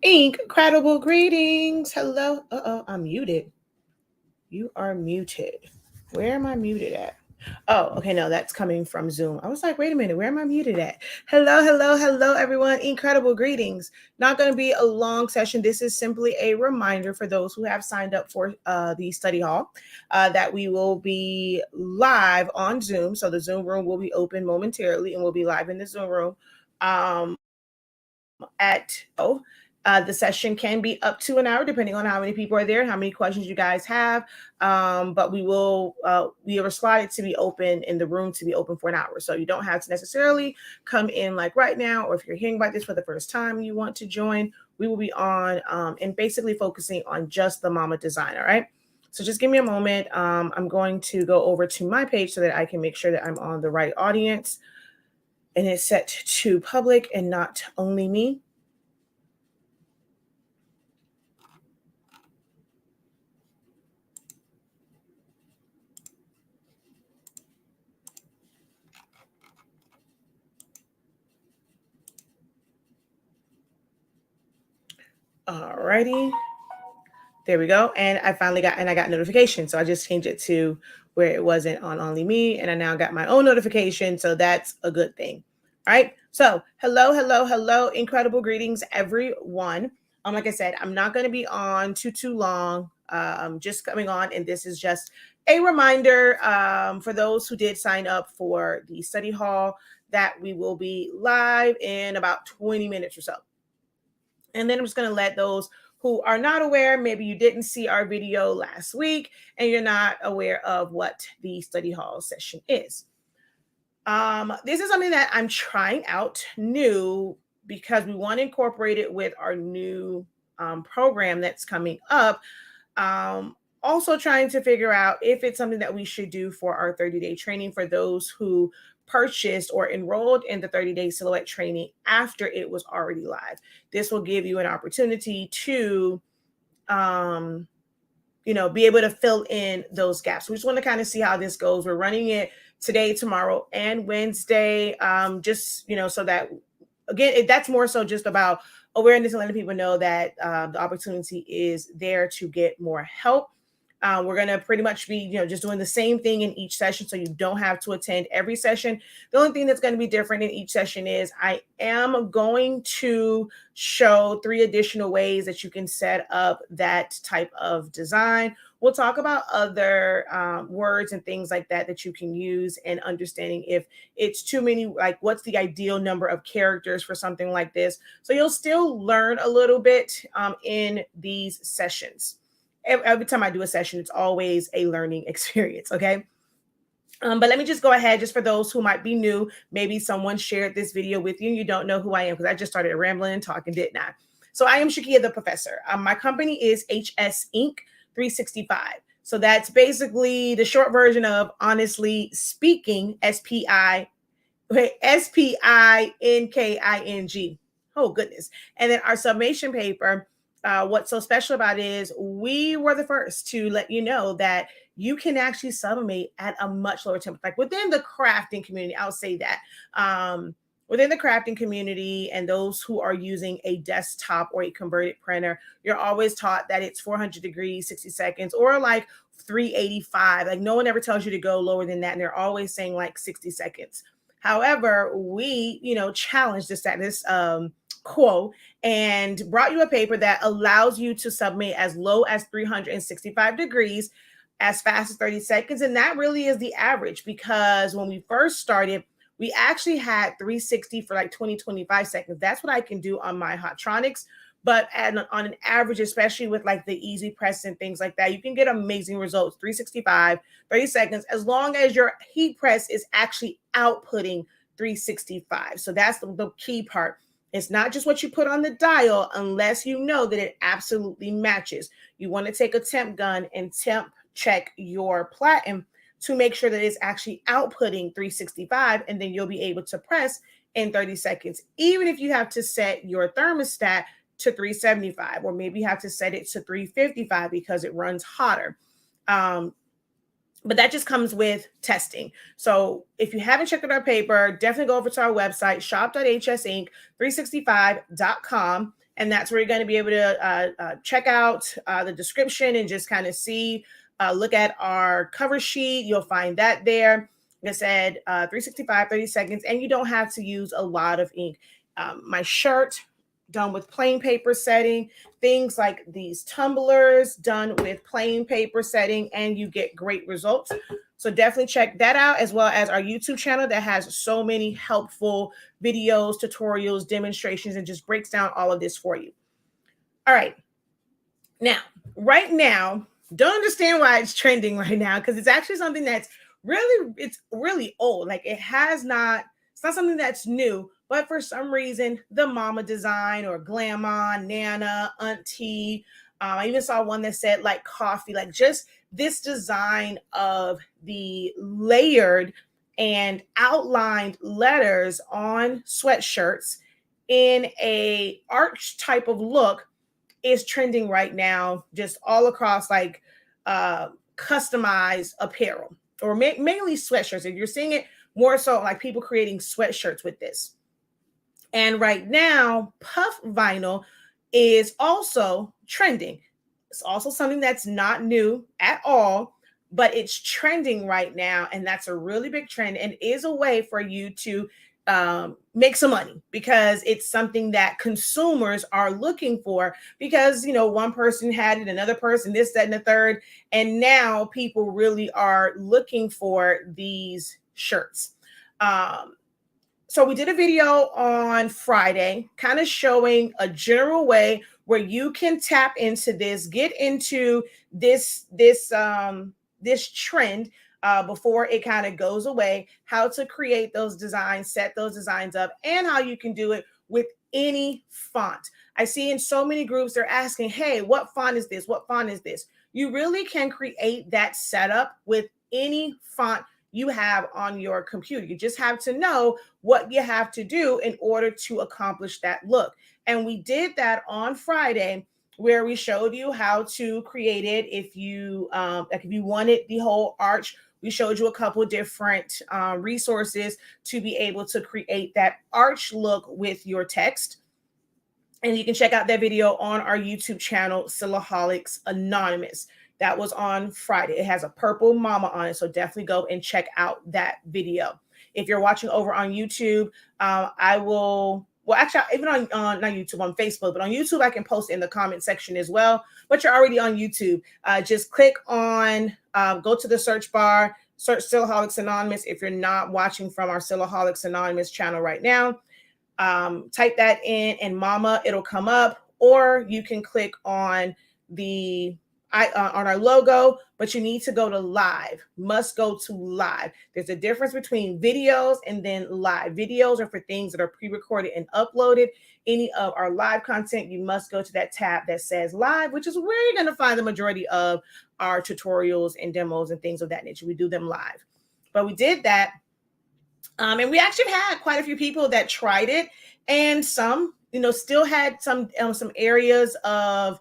Incredible greetings. Hello. I'm muted. You are muted. Where am I muted at? Oh, okay. No, that's coming from Zoom. I was like, wait a minute, where am I muted at? Hello, everyone. Incredible greetings. Not going to be a long session. This is simply a reminder for those who have signed up for the study hall that we will be live on Zoom. So the Zoom room will be open momentarily and we'll be live in the Zoom room at the session can be up to an hour depending on how many people are there and how many questions you guys have. But we are slotted to be open in the room to be open for an hour. So you don't have to necessarily come in like right now, or if you're hearing about this for the first time and you want to join, we will be on and basically focusing on just the mama design. All right. So just give me a moment. I'm going to go over to my page so that I can make sure that I'm on the right audience and it's set to public and not only me. Alrighty. There we go. And I got notification. So I just changed it to where it wasn't on only me. And I now got my own notification. So that's a good thing. All right. So hello. Incredible greetings, everyone. Like I said, I'm not going to be on too long. Just coming on. And this is just a reminder for those who did sign up for the study hall that we will be live in about 20 minutes or so. And then I'm just going to let those who are not aware, maybe you didn't see our video last week and you're not aware of what the study hall session is. This is something that I'm trying out new because we want to incorporate it with our new program that's coming up. Also trying to figure out if it's something that we should do for our 30-day training for those who purchased or enrolled in the 30-day silhouette training after it was already live. This will give you an opportunity to, be able to fill in those gaps. We just want to kind of see how this goes. We're running it today, tomorrow, and Wednesday, so that, again, that's more so just about awareness and letting people know that the opportunity is there to get more help. We're going to pretty much be, just doing the same thing in each session. So you don't have to attend every session. The only thing that's going to be different in each session is I am going to show 3 additional ways that you can set up that type of design. We'll talk about other words and things like that you can use, and understanding if it's too many, like what's the ideal number of characters for something like this. So you'll still learn a little bit in these sessions. Every time I do a session, it's always a learning experience. Okay. But let me just go ahead, just for those who might be new, maybe someone shared this video with you and you don't know who I am, because I just started rambling and talking, didn't I? So I am Shakia the Professor. My company is HS Inc. 365. So that's basically the short version of Honestly Speaking, SPINKING. Oh, goodness. And then our summation paper, what's so special about it is we were the first to let you know that you can actually sublimate at a much lower temperature. Like within the crafting community, I'll say that. Within the crafting community and those who are using a desktop or a converted printer, you're always taught that it's 400 degrees, 60 seconds, or like 385. Like no one ever tells you to go lower than that. And they're always saying like 60 seconds. However, we, challenged the status quo and brought you a paper that allows you to submit as low as 365 degrees as fast as 30 seconds. And that really is the average, because when we first started, we actually had 360 for like 20, 25 seconds. That's what I can do on my Hotronics. But on an average, especially with like the easy press and things like that, you can get amazing results, 365, 30 seconds, as long as your heat press is actually outputting 365. So that's the key part. It's not just what you put on the dial unless you know that it absolutely matches. You want to take a temp gun and temp check your platen to make sure that it's actually outputting 365, and then you'll be able to press in 30 seconds. Even if you have to set your thermostat to 375, or maybe you have to set it to 355 because it runs hotter. But that just comes with testing. So if you haven't checked out our paper, definitely go over to our website, shop.hsinc365.com, And that's where you're going to be able to check out the description and just kind of see, look at our cover sheet. You'll find that there. Like I said, 365, 30 seconds, and you don't have to use a lot of ink. My shirt done with plain paper setting, things like these tumblers done with plain paper setting, and you get great results. So definitely check that out, as well as our YouTube channel that has so many helpful videos, tutorials, demonstrations, and just breaks down all of this for you. All right. Now, right now, don't understand why it's trending right now, because it's actually something that's it's really old. Like it's not something that's new, but for some reason, the mama design or grandma, nana, auntie, I even saw one that said like coffee, like just this design of the layered and outlined letters on sweatshirts in a arch type of look is trending right now, just all across like customized apparel, or mainly sweatshirts. If you're seeing it more so like people creating sweatshirts with this. And right now, puff vinyl is also trending. It's also something that's not new at all, but it's trending right now. And that's a really big trend and is a way for you to make some money, because it's something that consumers are looking for, because, one person had it, another person, this, that, and the third. And now people really are looking for these shirts. So we did a video on Friday, kind of showing a general way where you can tap into this, get into this trend before it kind of goes away, how to create those designs, set those designs up, and how you can do it with any font. I see in so many groups, they're asking, hey, what font is this? What font is this? You really can create that setup with any font you have on your computer. You just have to know what you have to do in order to accomplish that look. And we did that on Friday, where we showed you how to create it. If you wanted the whole arch, we showed you a couple different resources to be able to create that arch look with your text. And you can check out that video on our YouTube channel, Sillaholics Anonymous. That was on Friday. It has a purple mama on it, so definitely go and check out that video. If you're watching over on YouTube, I will. Well, actually, even on not YouTube, on Facebook, but on YouTube, I can post in the comment section as well. But you're already on YouTube. Just click on, go to the search bar, search Sillaholics Anonymous. If you're not watching from our Sillaholics Anonymous channel right now, type that in, and mama, it'll come up. Or you can click on on our logo, but you need to go to live. Must go to live. There's a difference between videos and then live. Videos are for things that are pre-recorded and uploaded. Any of our live content, you must go to that tab that says live, which is where you're going to find the majority of our tutorials and demos and things of that nature. We do them live. But we did that. And we actually had quite a few people that tried it, and some, still had some areas of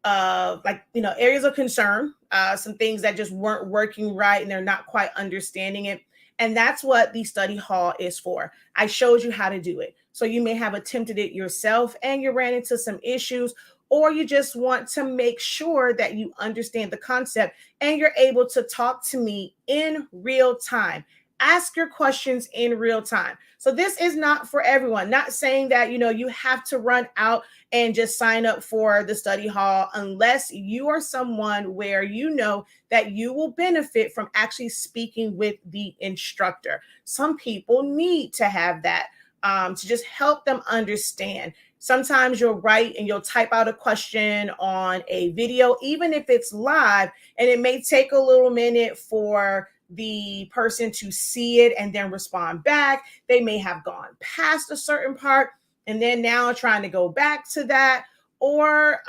areas of concern, some things that just weren't working right and they're not quite understanding it. And that's what the study hall is for. I showed you how to do it. So you may have attempted it yourself and you ran into some issues, or you just want to make sure that you understand the concept and you're able to talk to me in real time. Ask your questions in real time. So this is not for everyone. Not saying that, you have to run out and just sign up for the study hall, unless you are someone where you know that you will benefit from actually speaking with the instructor. Some people need to have that to just help them understand. Sometimes you'll write and you'll type out a question on a video, even if it's live, and it may take a little minute for the person to see it and then respond back. They may have gone past a certain part and then now trying to go back to that, or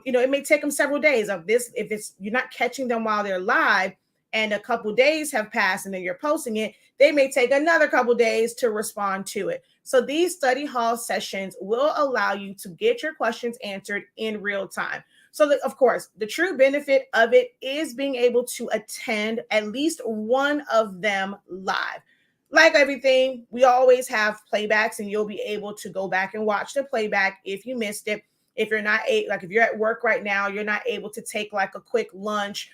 it may take them several days of this. If you're not catching them while they're live and a couple days have passed and then you're posting it, they may take another couple days to respond to it. So these study hall sessions will allow you to get your questions answered in real time. So of course, the true benefit of it is being able to attend at least one of them live. like everything, we always have playbacks, and you'll be able to go back and watch the playback if you missed it. If you're not like if you're at work right now, you're not able to take like a quick lunch,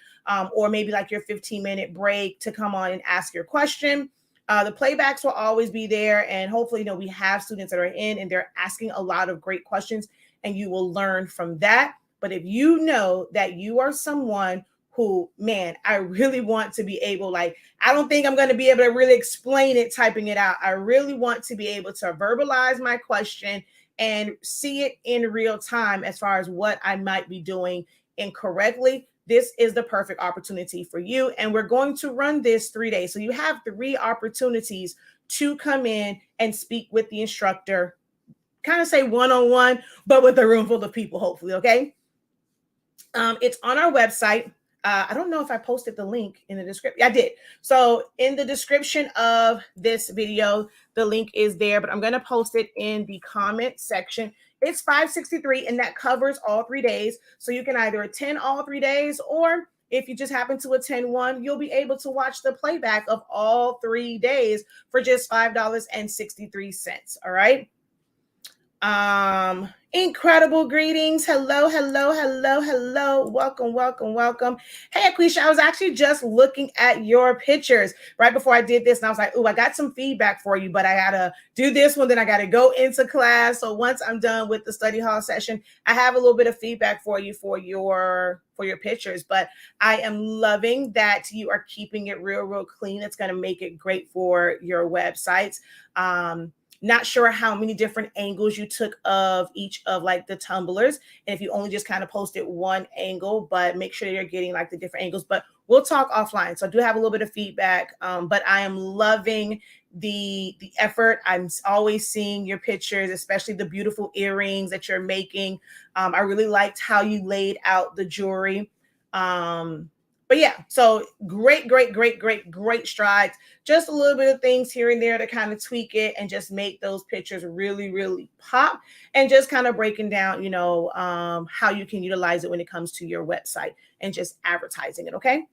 or maybe like your 15-minute break to come on and ask your question. The playbacks will always be there, and hopefully, we have students that are in and they're asking a lot of great questions, and you will learn from that. But if you know that you are someone who, man, I really want to be able, like, I don't think I'm going to be able to really explain it typing it out. I really want to be able to verbalize my question and see it in real time as far as what I might be doing incorrectly. This is the perfect opportunity for you. And we're going to run this 3 days. So you have 3 opportunities to come in and speak with the instructor, kind of say one-on-one, but with a room full of people, hopefully. Okay. It's on our website. I don't know if I posted the link in the description. I did. So in the description of this video, the link is there, but I'm going to post it in the comment section. It's $563, and that covers all 3 days. So you can either attend all 3 days, or if you just happen to attend one, you'll be able to watch the playback of all 3 days for just $5.63. All right. Incredible greetings. Hello. Welcome. Hey, Aquisha, I was actually just looking at your pictures right before I did this, and I was like, I got some feedback for you, but I gotta do this one, then I gotta go into class. So once I'm done with the study hall session, I have a little bit of feedback for you for your pictures. But I am loving that you are keeping it real clean. It's gonna make it great for your websites. Not sure how many different angles you took of each of like the tumblers, and if you only just kind of posted one angle, but make sure you're getting like the different angles. But we'll talk offline. So I do have a little bit of feedback, but I am loving the effort. I'm always seeing your pictures, especially the beautiful earrings that you're making. I really liked how you laid out the jewelry. But yeah, so great strides. Just a little bit of things here and there to kind of tweak it and just make those pictures really pop, and just kind of breaking down, how you can utilize it when it comes to your website and just advertising it. Okay.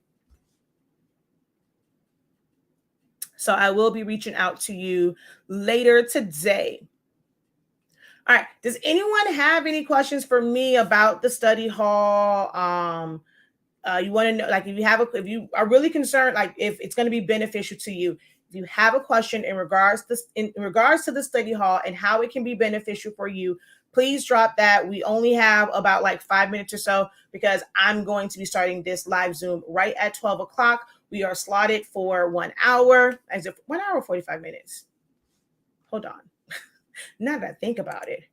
So I will be reaching out to you later today. All right. Does anyone have any questions for me about the study hall? You want to know, like, if you are really concerned, like if it's going to be beneficial to you, if you have a question in regards to the study hall and how it can be beneficial for you, please drop that. We only have about like 5 minutes or so, because I'm going to be starting this live Zoom right at 12 o'clock. We are slotted for 1 hour, as if 1 hour, 45 minutes. Hold on. Now that I think about it,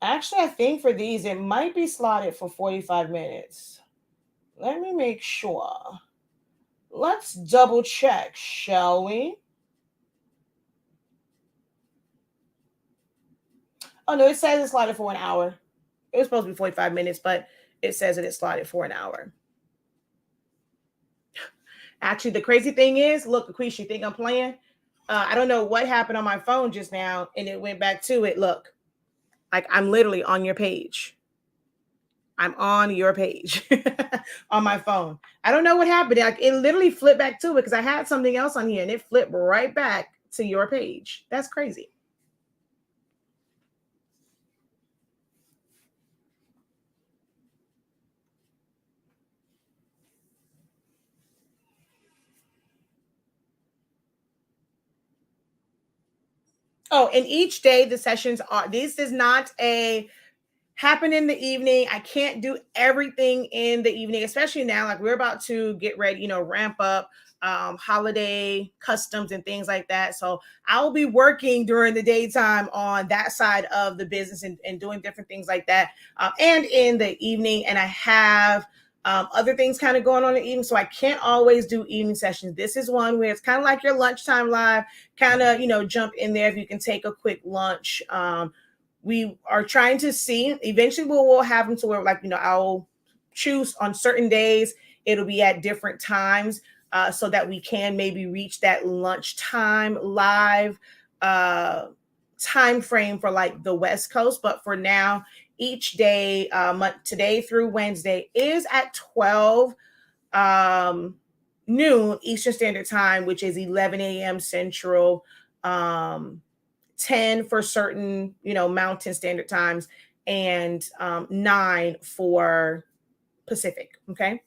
actually, I think for these, it might be slotted for 45 minutes. Let me make sure. Let's double check, shall we? Oh, no, it says it's slotted for 1 hour. It was supposed to be 45 minutes, but it says that it's slotted for 1 hour. Actually, the crazy thing is, look, Aquisha, you think I'm playing? I don't know what happened on my phone just now, and it went back to it. Look, like I'm literally on your page. I'm on your page on my phone. I don't know what happened. Like it literally flipped back to it because I had something else on here and it flipped right back to your page. That's crazy. Oh, and each day the sessions are, this is not a happen in the evening. I can't do everything in the evening, especially now, like we're about to get ready, ramp up holiday customs and things like that. So I'll be working during the daytime on that side of the business and doing different things like that. And in the evening, and I have other things kind of going on in the evening. So I can't always do evening sessions. This is one where it's kind of like your lunchtime live, kind of, jump in there if you can take a quick lunch. We are trying to see, eventually we'll have them to where, like, I'll choose on certain days, it'll be at different times, so that we can maybe reach that lunchtime live time frame for like the West Coast. But for now, each day, today through Wednesday is at 12 noon Eastern Standard Time, which is 11 a.m. Central, 10 for certain, Mountain Standard Times, and 9 for Pacific. Okay.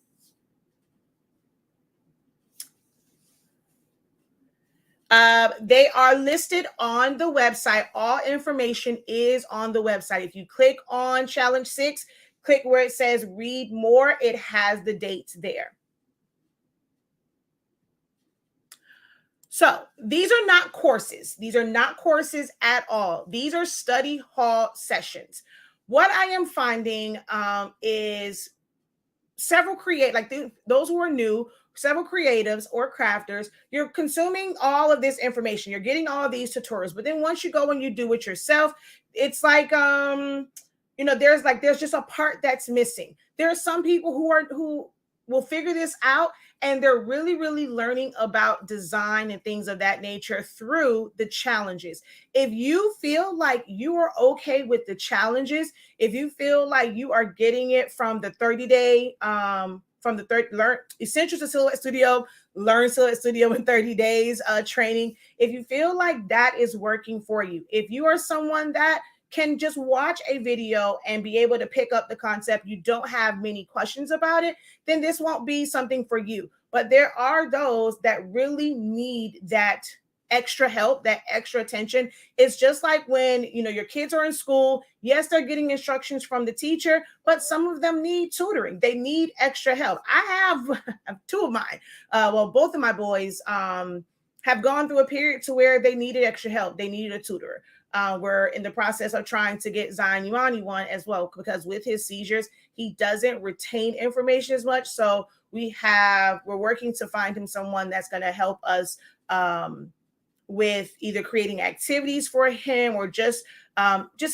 They are listed on the website. All information is on the website. If you click on Challenge 6, click where it says read more, it has the dates there. So these are not courses. These are not courses at all. These are study hall sessions. What I am finding is several those who are new, several creatives or crafters, you're consuming all of this information. You're getting all of these tutorials, but then once you go and you do it yourself, it's like there's just a part that's missing. There are some people who will figure this out, and they're really, really learning about design and things of that nature through the challenges. If you feel like you are okay with the challenges, if you feel like you are getting it from the 30-day, learn Essentials to Silhouette Studio, learn Silhouette Studio in 30 days training, if you feel like that is working for you, if you are someone that can just watch a video and be able to pick up the concept, you don't have many questions about it, then this won't be something for you. But there are those that really need that extra help, that extra attention. It's just like when, your kids are in school. Yes, they're getting instructions from the teacher, but some of them need tutoring. They need extra help. I have two of mine. Both of my boys have gone through a period to where they needed extra help. They needed a tutor. We're in the process of trying to get Zion Imani one as well, because with his seizures, he doesn't retain information as much. So we're working to find him someone that's going to help us with either creating activities for him or just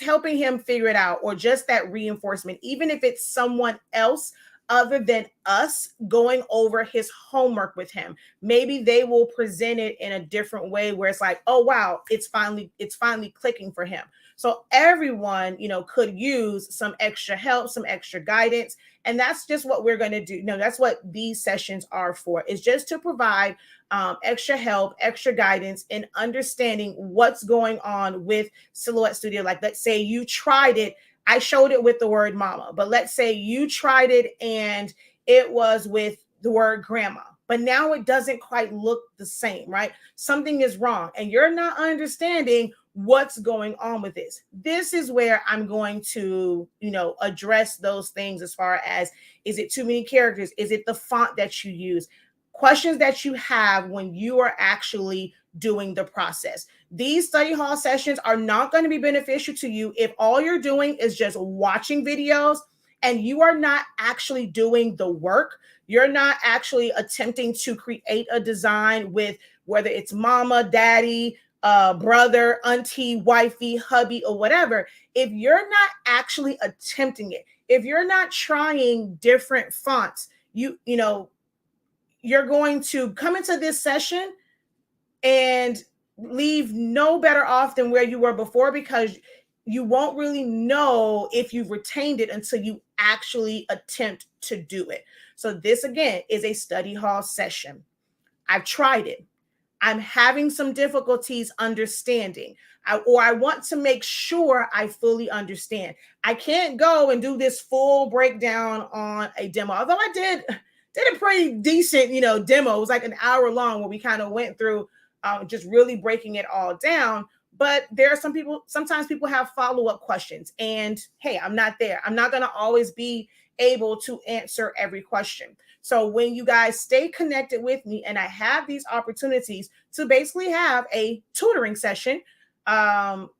helping him figure it out, or just that reinforcement, even if it's someone else other than us going over his homework with him. Maybe they will present it in a different way where it's like, oh wow, it's finally clicking for him. So everyone, could use some extra help, some extra guidance. And that's just what we're going to do. No, that's what these sessions are for, is just to provide extra help, extra guidance in understanding what's going on with Silhouette Studio. Like, let's say you tried it. I showed it with the word mama, but let's say you tried it and it was with the word grandma, but now it doesn't quite look the same, right? Something is wrong and you're not understanding what's going on with this. This is where I'm going to, address those things as far as, is it too many characters? Is it the font that you use? Questions that you have when you are actually doing the process. These study hall sessions are not going to be beneficial to you if all you're doing is just watching videos and you are not actually doing the work. You're not actually attempting to create a design with, whether it's mama, daddy, brother, auntie, wifey, hubby, or whatever. If you're not actually attempting it, if you're not trying different fonts, you're going to come into this session and leave no better off than where you were before, because you won't really know if you've retained it until you actually attempt to do it. So this, again, is a study hall session. I've tried it. I'm having some difficulties understanding, I want to make sure I fully understand. I can't go and do this full breakdown on a demo, although I did a pretty decent, demo. It was like an hour long where we kind of went through just really breaking it all down. But there are sometimes people have follow-up questions, and hey, I'm not there. I'm not going to always be able to answer every question. So when you guys stay connected with me and I have these opportunities to basically have a tutoring session,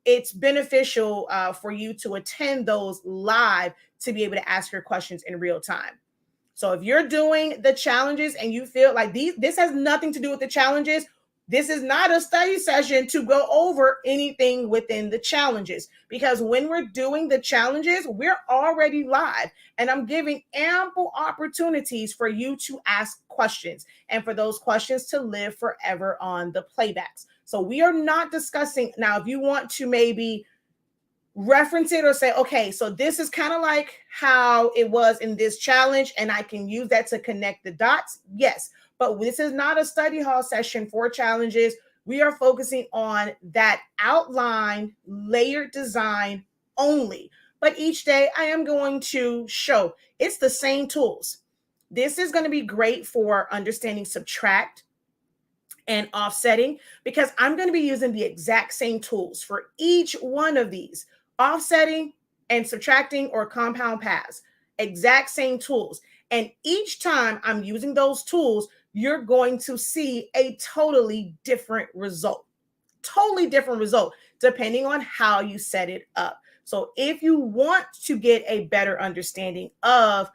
it's beneficial for you to attend those live to be able to ask your questions in real time. So if you're doing the challenges and you feel like this has nothing to do with the challenges, this is not a study session to go over anything within the challenges, because when we're doing the challenges, we're already live and I'm giving ample opportunities for you to ask questions and for those questions to live forever on the playbacks. So we are not discussing now. If you want to maybe reference it or say, okay, so this is kind of like how it was in this challenge, and I can use that to connect the dots. Yes, but this is not a study hall session for challenges. We are focusing on that outline, layered design only. But each day I am going to show it's the same tools. This is going to be great for understanding subtract and offsetting, because I'm going to be using the exact same tools for each one of these: offsetting and subtracting or compound paths, exact same tools. And each time I'm using those tools, you're going to see a totally different result. Totally different result depending on how you set it up. So if you want to get a better understanding of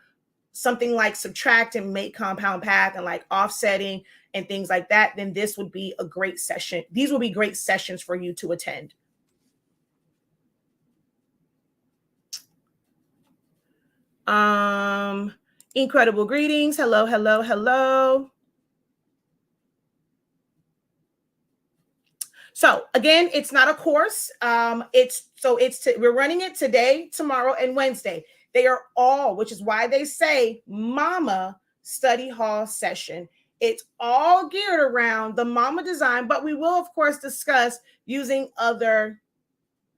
something like subtract and make compound path and like offsetting and things like that, then this would be a great session. These will be great sessions for you to attend. Incredible greetings. Hello, hello, hello. So again, it's not a course. We're running it today, tomorrow, and Wednesday. They are all, which is why they say Mama Study Hall session. It's all geared around the Mama design, but we will, of course, discuss using other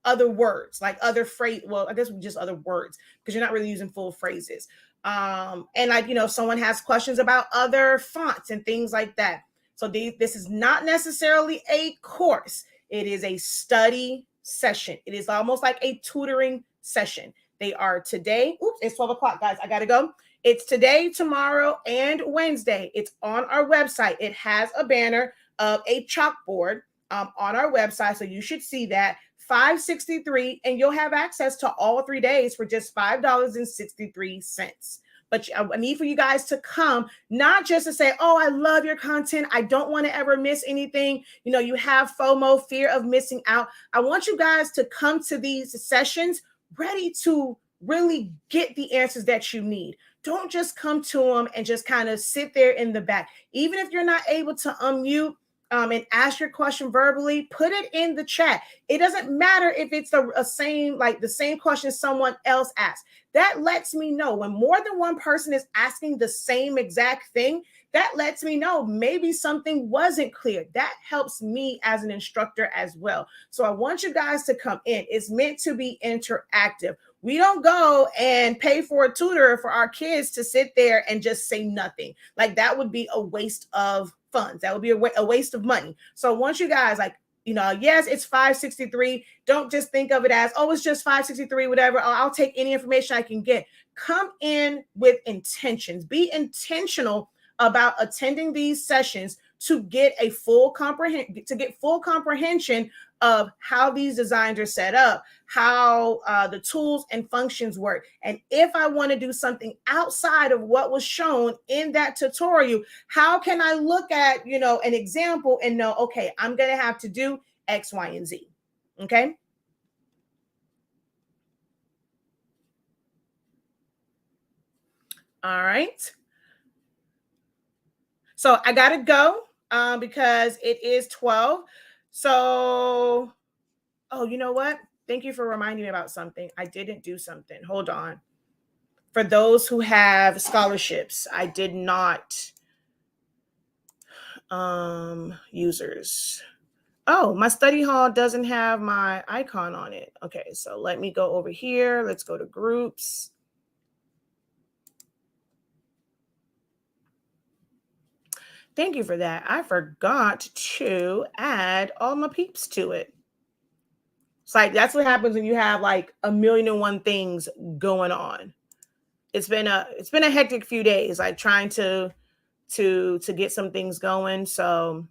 words, like other phrase. Well, I guess just other words, because you're not really using full phrases. And like, if someone has questions about other fonts and things like that. So this is not necessarily a course. It is a study session. It is almost like a tutoring session. They are today. Oops, it's 12 o'clock, guys. I got to go. It's today, tomorrow, and Wednesday. It's on our website. It has a banner of a chalkboard on our website. So you should see that. $5.63, and you'll have access to all 3 days for just $5.63. But I need for you guys to come, not just to say, oh, I love your content, I don't want to ever miss anything. You have FOMO, fear of missing out. I want you guys to come to these sessions ready to really get the answers that you need. Don't just come to them and just kind of sit there in the back. Even if you're not able to unmute and ask your question verbally, put it in the chat. It doesn't matter if it's the same question someone else asked. That lets me know when more than one person is asking the same exact thing. That lets me know maybe something wasn't clear. That helps me as an instructor as well. So I want you guys to come in. It's meant to be interactive. We don't go and pay for a tutor for our kids to sit there and just say nothing. Like, that would be a waste of funds. That would be a waste of money. So I want you guys, yes, it's $5.63. Don't just think of it as, oh, it's just $5.63, whatever. I'll take any information I can get. Come in with intentions. Be intentional about attending these sessions to get full comprehension of how these designs are set up, how the tools and functions work. And if I want to do something outside of what was shown in that tutorial, how can I look at, an example and know, okay, I'm going to have to do X, Y, and Z. Okay. All right. So I got to go because it is 12. So, oh, you know what? Thank you for reminding me about something. I didn't do something. Hold on. For those who have scholarships, I did not users. Oh, my study hall doesn't have my icon on it. Okay, so let me go over here. Let's go to groups. Thank you for that. I forgot to add all my peeps to it. It's like, that's what happens when you have like a million and one things going on. It's been a hectic few days, like trying to get some things going. So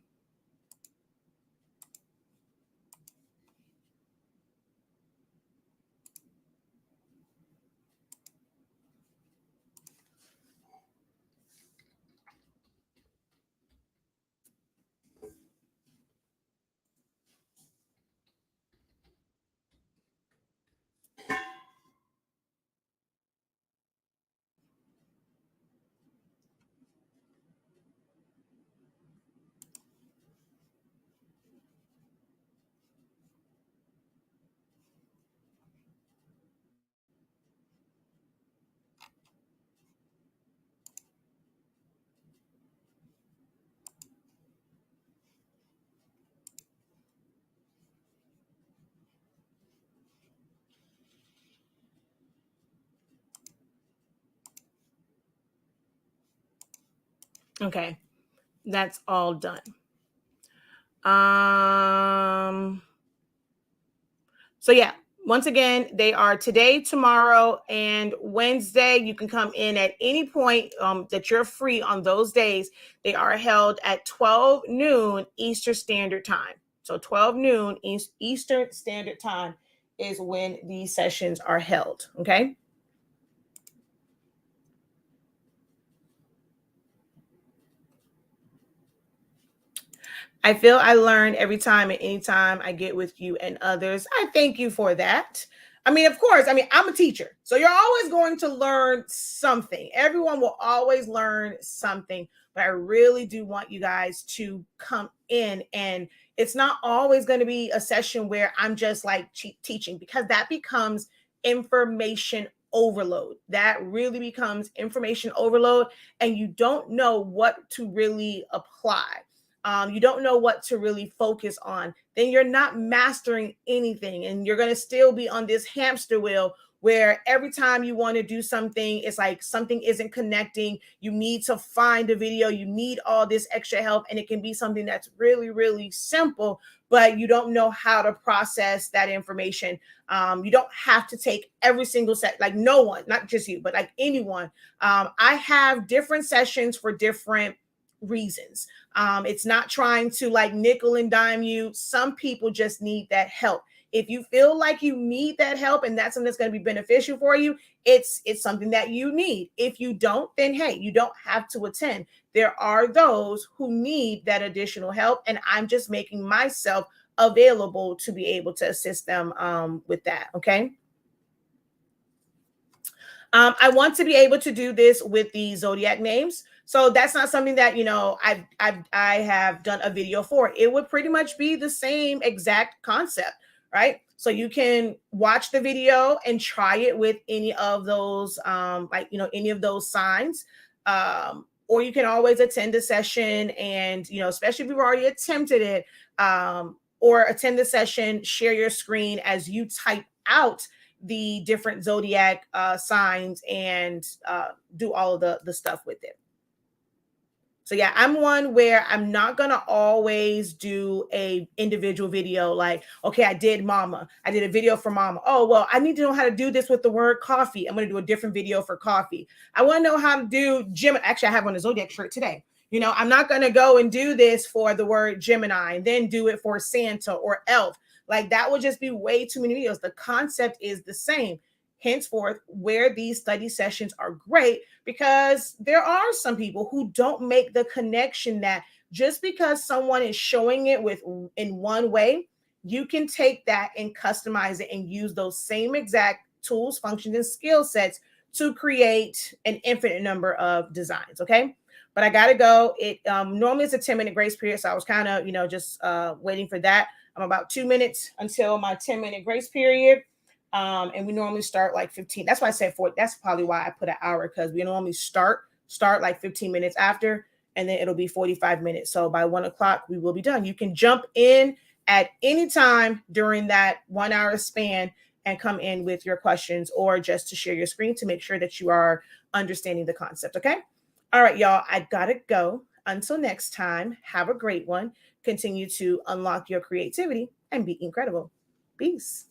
Okay, that's all done. So yeah, once again, they are today, tomorrow, and Wednesday. You can come in at any point that you're free on those days. They are held at 12 noon Eastern Standard Time. So 12 noon Eastern Standard Time is when these sessions are held. Okay. I feel I learn every time and anytime I get with you and others. I thank you for that. I mean, of course, I'm a teacher. So you're always going to learn something. Everyone will always learn something. But I really do want you guys to come in, and it's not always going to be a session where I'm just like teaching, because that becomes information overload. That really becomes information overload, and you don't know what to really apply. You don't know what to really focus on, then you're not mastering anything. And you're going to still be on this hamster wheel where every time you want to do something, it's like something isn't connecting. You need to find a video, you need all this extra help. And it can be something that's really, really simple, but you don't know how to process that information. You don't have to take every single set, like no one, not just you, but like anyone. I have different sessions for different reasons. It's not trying to like nickel and dime you. Some people just need that help. If you feel like you need that help and that's something that's going to be beneficial for you, it's something that you need. If you don't, then hey, you don't have to attend. There are those who need that additional help, and I'm just making myself available to be able to assist them with that. Okay. I want to be able to do this with the zodiac names. So that's not something that I have done a video for. It would pretty much be the same exact concept, right? So you can watch the video and try it with any of those, any of those signs. Or you can always attend a session, and especially if you've already attempted it, or attend the session, share your screen as you type out the different zodiac signs, and do all of the stuff with it. So yeah, I'm one where I'm not gonna always do a individual video. Like, okay, I did mama. I did a video for mama. Oh, well, I need to know how to do this with the word coffee. I'm gonna do a different video for coffee. I want to know how to do Gemini. Actually, I have on a zodiac shirt today. I'm not gonna go and do this for the word Gemini and then do it for Santa or Elf. Like that would just be way too many videos. The concept is the same. Henceforth, where these study sessions are great, because there are some people who don't make the connection that just because someone is showing it in one way, you can take that and customize it and use those same exact tools, functions, and skill sets to create an infinite number of designs. Okay. But I gotta go. It normally it's a 10-minute grace period. So I was kind of, just waiting for that. I'm about 2 minutes until my 10-minute grace period. And we normally start like 15. That's why I said 4. That's probably why I put an hour, because we normally start like 15 minutes after, and then it'll be 45 minutes. So by 1 o'clock, we will be done. You can jump in at any time during that 1 hour span and come in with your questions, or just to share your screen to make sure that you are understanding the concept. Okay. All right, y'all. I gotta go. Until next time, have a great one. Continue to unlock your creativity and be incredible. Peace.